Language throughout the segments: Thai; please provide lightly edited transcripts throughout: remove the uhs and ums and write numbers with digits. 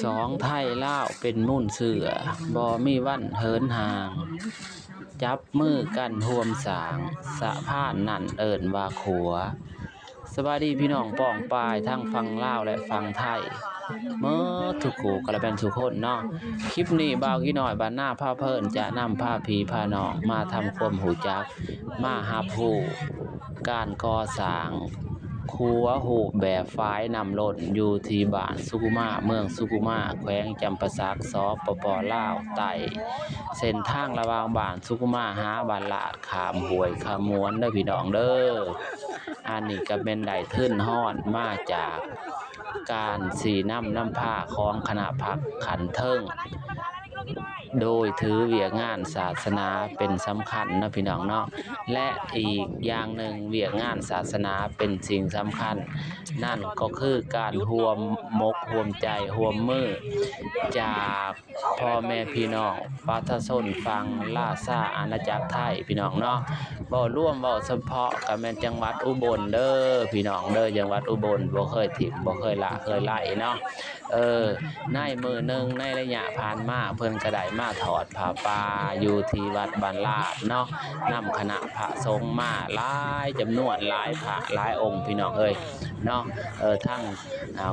สองไทยลาวเป็นมุ่นเสือบ่มีวันเหินห่างจับมือกันร่วมสร้างสะพานนั่นเอิ้นว่าขัวสวัสดีพี่น้องป้องปายทั้งฝั่งลาวและฝั่งไทยเมื่อทุกคู่กระเป็นทุกคนเนาะคลิปนี้บ่าวกี่น้อยบ้านหน้าพาเพิ่นจะนำพาพี่พาน้องมาทำความรู้จักมารับรู้การก่อสร้างครัวรูปแบบฝายนำล้นอยู่ที่บ้านสุกุมาเมืองสุกุมาแขวงจำปาสักสปป.ลาวใต้เส้นทางระหว่างบ้านสุกุมาหาบ้านลาดข้ามห้วยขามวนเด้อพี่น้องเด้ออันนี้ก็เป็นได้ทึ้นฮ้อนมาจากการสีน้ำผ้าของคณะพักขันเทิงโดยถือเวียกงานศาสนาเป็นสำคัญนะพี่น้องเนาะและอีกอย่างหนึ่งเวียกงานศาสนาเป็นสิ่งสำคัญนั่นก็คือการร่วมมกร่วมใจร่วมมือจากพ่อแม่พี่น้องประชาชนฟังลาซาอาณาจักรไทยพี่น้องเนาะเว้าร่วมเว้าเฉพาะก็แม่นจังหวัดอุบลเด้อพี่น้องเด้อจังหวัดอุบลบ่เคยถิ่มบ่เคยละเคยไล่เนาะในมื้อหนึ่งในระยะผ่านมาเพิ่นก็ได้มาถอดผ้าป่าอยู่ที่วัดบ้านลาดเนาะนำคณะพระสงฆ์มาหลายจำนวนหลายพระหลายองค์พี่น้องเอ้ยเนาะทั้ง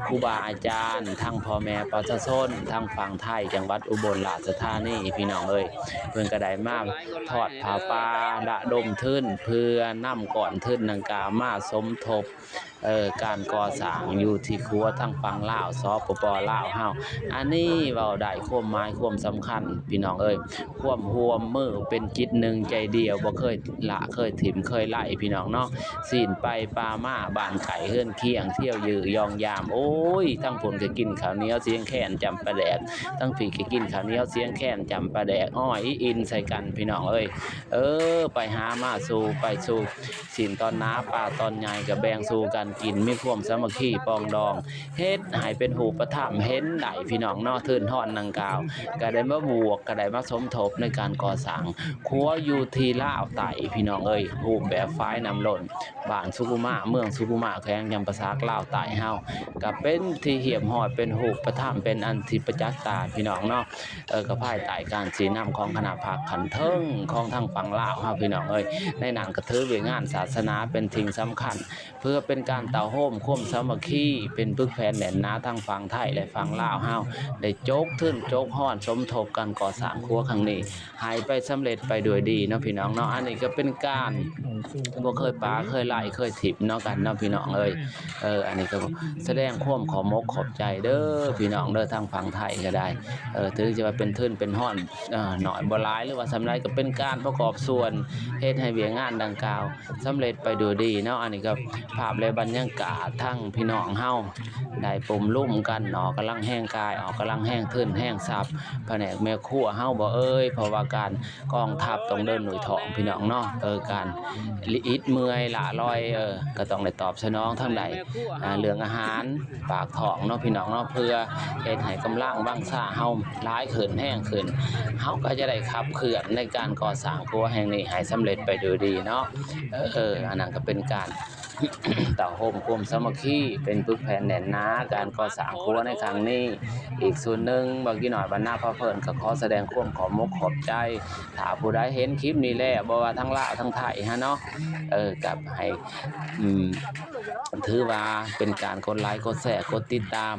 ครูบาอาจารย์ทั้งพ่อแม่ประชาชนทั้งฝั่งไทยจังหวัดอุบลราชธานีพี่น้องเอ้ยเพิ่นก็ได้มาทอดผ้าป่าระดมทุนเพื่อนำก่อนทุนดังกล่าวมาสมทบการก่อสร้างอยู่ที่ครัวทั้งฝั่งลาวสปป.ลาวเฮาอันนี้เว้าได้ความหมายความสำคัญพี่น้องเอ้ยความร่วมมือเป็นจิตหนึ่งใจเดียวบ่เคยละเคยถิ่มเคยไล่พี่น้องเนาะศีลไปปามาบ้านไก่เฮือนเคียงเที่ยวยือยองยามโอ้ยทั้งผลก็กินข้าวเหนียวเสียงแค้นจำปลาแดกทั้งผีก็กินข้าวเหนียวเสียงแค้นจำปลาแดกอ้อยอินใส่กันพี่น้องเอ้ยไปหามาสู่ไปสู่ศีลตอนน้าปลาตอนใหญ่ก็แบ่งสู่กันกินมีความสามัคคีปองดองเฮ็ดให้เป็นหูปธรรมเห็นได้พี่น้องเนาะทื่นฮ้อนดังกล่าวก็ได้มาบวกก็ได้มาสมทบในการก่อสร้างครัวอยู่ที่ลาวใต้พี่น้องเอ้ยรูปแบบฝายนำล้นบ้านสุกุมาเมืองสุกุมาแขวงจำปาสักลาวใต้เฮาก็เป็นที่เหี่ยมหอดเป็นหูปธรรมเป็นอันที่ประจักษ์ตาพี่น้องเนาะก็ภายใต้การสีน้ำของคณะพักขันเทิงของทางฝั่งลาวเฮาพี่น้องเอ้ยในนั้นก็ถือเป็นงานศาสนาเป็นสิ่งสำคัญเพื่อเป็นการเต่าโฮมความสามัคคีเป็นปึกแผ่นแน่นหนาทั้งฝั่งไทยและฝั่งลาวเฮาได้โจกทึ้นโจกฮ้อนสมทบกันก่อสร้างครัวครั้งนี้ให้ไปสำเร็จไปโดยดีเนาะพี่น้องเนาะอันนี้ก็เป็นการบ่เคยปาเคยไล่เคยถิบเนาะกันเนาะพี่น้องเอ้ยอันนี้ก็แสดงความขอมกขอบใจเด้อพี่น้องเด้อทางฝั่งไทยก็ได้ถึงจะว่าเป็นทึ้นเป็นฮ้อนหน่อยบ่หลายหรือว่าสำไรก็เป็นการประกอบส่วนเฮ็ดให้เวียงงานดังกล่าวสำเร็จไปโดยดีเนาะอันนี้ก็ภาพและบรรยากาศทั้งพี่น้องเฮาได้ปมลุ่มกันออกกำลังแห้งกายออกกำลังแห้งทึ้นแห้งซับแผนกแม่ครัวเฮาบ่เพราะว่าการกองทัพต้องเดินหน่วยท้องพี่น้องเนาะการอิดเมื่อยละลอยก็ต้องได้ตอบสนองทั้งใดเรื่องอาหารปากท้องเนาะพี่น้องเนาะเพื่อเฮ็ดให้กำลังวังชาเฮาหลายขึ้นแห้งขึ้นเฮาก็จะได้ขับเคลื่อนในการก่อสร้างครัวแห่งนี้ให้สำเร็จไปโดยดีเนาะอันนั้นก็เป็นการ เต่าโฮมกลมสามัคคีเป็นปึกแผ่นแน่นหนาการก่อสร้างครัวในครั้งนี้อีกส่วนหนึ่งบางทีหน่อยบรรณาพระเพิ่นก็ขอแสดงความขอมกขอบใจถ้าผู้ใดเห็นคลิปนี้แล้วบ่ว่าทั้งลาวทั้งไทยฮะเนาะกับให้ถือว่าเป็นการกดไลค์กดแชร์กดติดตาม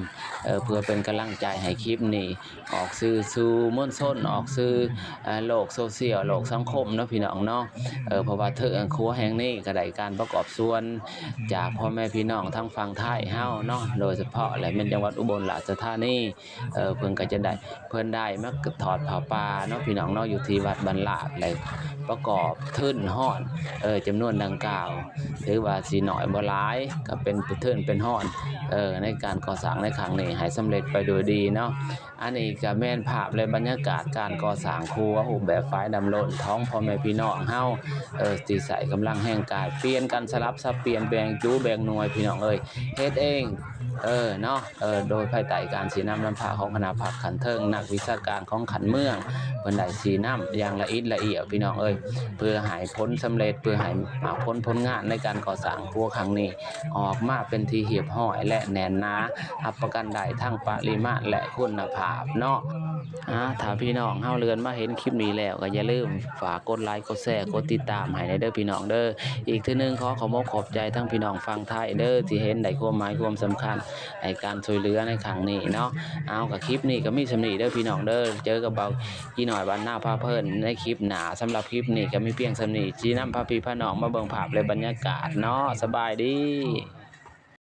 เพื่อเป็นกำลังใจให้คลิปนี้ออกสื่อสู่มวลชนออกสื่อโลกโซเชียลโลกสังคมเนาะพี่น้องเนาะเพราะว่าเธอครัวแห่งนี้ก็ได้การประกอบส่วนจากพ่อแม่พี่น้องทั้งฝั่งไทยเฮาเนาะโดยเฉพาะและเป็นจังหวัดอุบลราชธานีเพิ่นก็จะได้เพิ่นได้มาถอดผ้าป่าเนาะพี่น้องเนาะอยู่ที่วัดบ้านลาดและประกอบทึ้นฮ้อนจำนวนดังกล่าวถือว่าสิน้อยบ่หลายก็เป็นทึ้นเป็นฮ้อนในการก่อสร้างในครั้งนี้ให้สำเร็จไปโดยดีเนาะอันนี้ก็แม่นภาพและบรรยากาศการก่อสร้างครัวรูปแบบฝายดำล้นท้องพ่อแม่พี่น้องเฮาสิใส่กำลังแห่งกายเปลี่ยนกันสลับสับเปลี่ยนแบ่งจูแบ่งหน่วยพี่น้องเฮ็ดเอง เนาะโดยภายใต้การชี้นำนำพาของคณะผักขันเทิงนักวิชาการของขันเมืองเพิ่นได้ชี้นำอย่างละเอียดละเอียดพี่น้องเอ้ยเพื่อให้ผลสำเร็จเพื่อให้ผลงานในการก่อสร้างครัวครั้งนี้ออกมาเป็นที่เรียบร้อยและแน่นหนารับประกันได้ทั้งปริมาตรและคุณภาพเนาะถ้าพี่น้องเฮาเรือนมาเห็นคลิปนี้แล้วก็อย่าลืมฝากกดไลค์กดแชร์กดติดตามให้เด้อพี่น้องเด้ออีกเทื่อนึงขอขอบใจทั้งพี่น้องฟังไทยเด้อที่เห็นได้ความหมายความสำคัญในการช่วยเหลือในครั้งนี้เนาะเอากับคลิปนี้ก็มีสำนีเด้อพี่น้องเด้อเจอกับเบาอีหน่อยบ้านหน้าพาเพิ่นในคลิปหน้าสำหรับคลิปนี้ก็มีเพียงสำนีจีนำพาพี่พาน้องมาเบิ่งภาพและบรรยากาศเนาะสบายดี